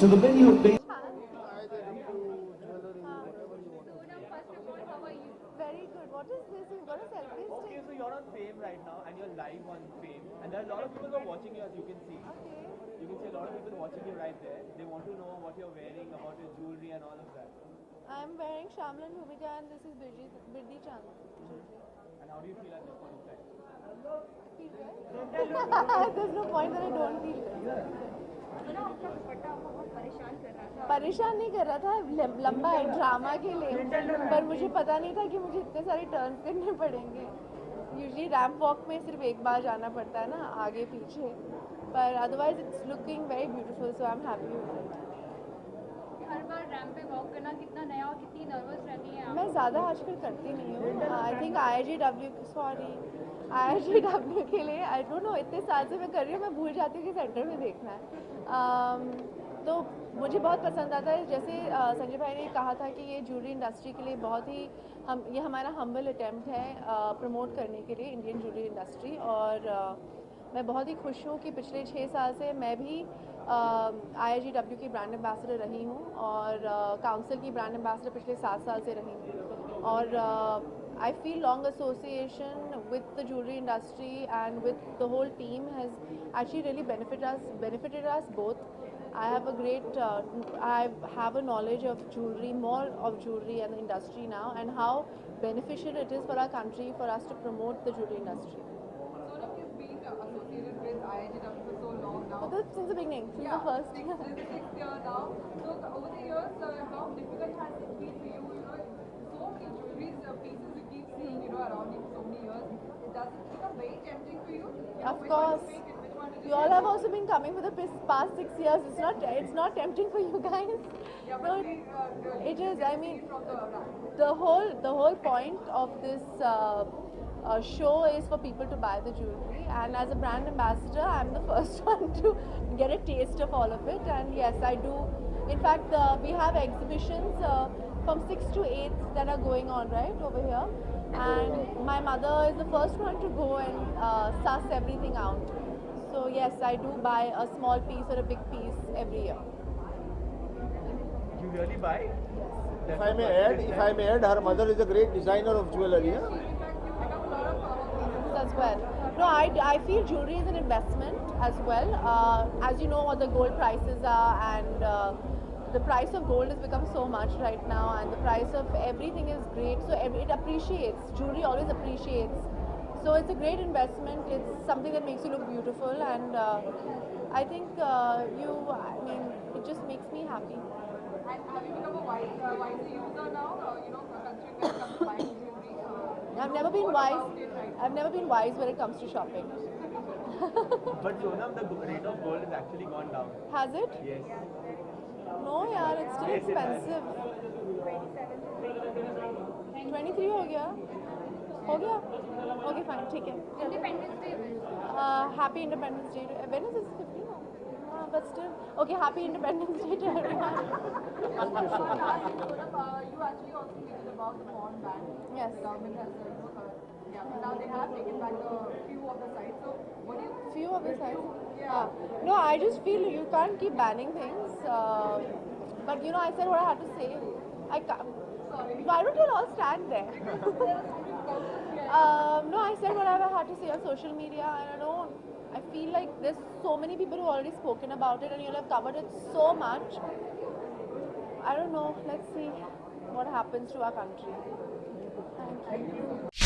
So the venue Very good. What is this? You've got a selfie Okay, stick. so you're on Fame right now, and you're live on Fame, and there are a lot of people who are watching you, as you can see. Okay. You can see a lot of people watching you right there. They want to know what you're wearing, about your jewelry, and all of that. I'm wearing Shamlan Bhumika and this is Birdi Chand. And how do you feel at this point in time? Feel good? There's no point that I don't feel good. परेशान नहीं कर रहा था, लंबा है drama के लिए, पर मुझे पता नहीं था कि मुझे इतने सारे टर्न्स करने पड़ेंगे. यूजुअली रैम्प वॉक में सिर्फ एक बार जाना पड़ता है ना, आगे पीछे, पर otherwise it's looking very beautiful, so I am happy with it. Her bar ramp पे वॉक करना कितना नया और कितनी नर्वस रहती हैं आप? मैं ज़्यादा आजकल करती नहीं हूँ. आई थिंक IIGW के लिए आई डोंट नो, इतने साल से मैं कर रही हूँ, मैं भूल जाती हूँ कि सेंटर में देखना है. तो मुझे बहुत पसंद आता है. जैसे संजय भाई ने कहा था कि ये ज्वेलरी इंडस्ट्री के लिए बहुत ही ये हमारा हम्बल अटेम्प्ट है प्रमोट करने के लिए इंडियन ज्वेलरी इंडस्ट्री. और मैं बहुत ही खुश हूँ कि पिछले 6 साल से मैं भी IIGW की ब्रांड एम्बेसडर रही हूँ और काउंसिल की ब्रांड एम्बेसडर पिछले 7 साल से रही हूँ. और I feel long association with the jewelry industry and with the whole team has actually really benefited us both. I have a knowledge of jewelry, more of jewelry and the industry now, and how beneficial it is for our country for us to promote the jewelry industry. Sonam, you've been associated with IIGW for so long now. Since the beginning, since the first. This is the 6th year now. So over the years, how difficult has it been for you? So many jewelry pieces you keep seeing, around you for so many years. Does it become very tempting for you? Of Which course. one to pick and which one to You all have also been coming for the past 6 years. It's not tempting for you guys. Yeah, No, but it is. I mean, from the brand. the whole point of this show is for people to buy the jewelry, and as a brand ambassador, I'm the first one to get a taste of all of it. And yes, I do. In fact, we have exhibitions from 6th to 8th that are going on right over here, and my mother is the first one to go and suss everything out. So yes, I do buy a small piece or a big piece every year. You really buy? If I may add, her mother is a great designer of jewelry. Yeah? In fact, you pick up a lot of As well. No, I feel jewelry is an investment as well. As you know what the gold prices are, and the price of gold has become so much right now, and the price of everything is great. So it appreciates. Jewelry always appreciates. So it's a great investment. It's something that makes you look beautiful, and I think it just makes me happy. And have you become a wiser user now? Considering when it comes to buying jewelry. I've never been What wise. about it right now? I've never been wise when it comes to shopping. But Sonam, the rate of gold has actually gone down. Has it? Yes. No, yaar, it's still Yes, it has. expensive. 23 हो गया? हो गया? Okay, fine, ठीक है. Independence day पे Happy Independence Day to when is it? 15? But still, okay. Happy Independence Day to everyone. Sonam, you actually also tweeted about the porn ban. Yes. The government has but now they have taken back a few of the sites. So what do you Few of the sites. Yeah. No, I just feel you can't keep banning things. But I said what I had to say. I can't. Sorry. Why don't you all stand there? No, I said whatever I had to say on social media, and I feel like there's so many people who already spoken about it, and you'll have covered it so much. I don't know. Let's see what happens to our country. Thank you.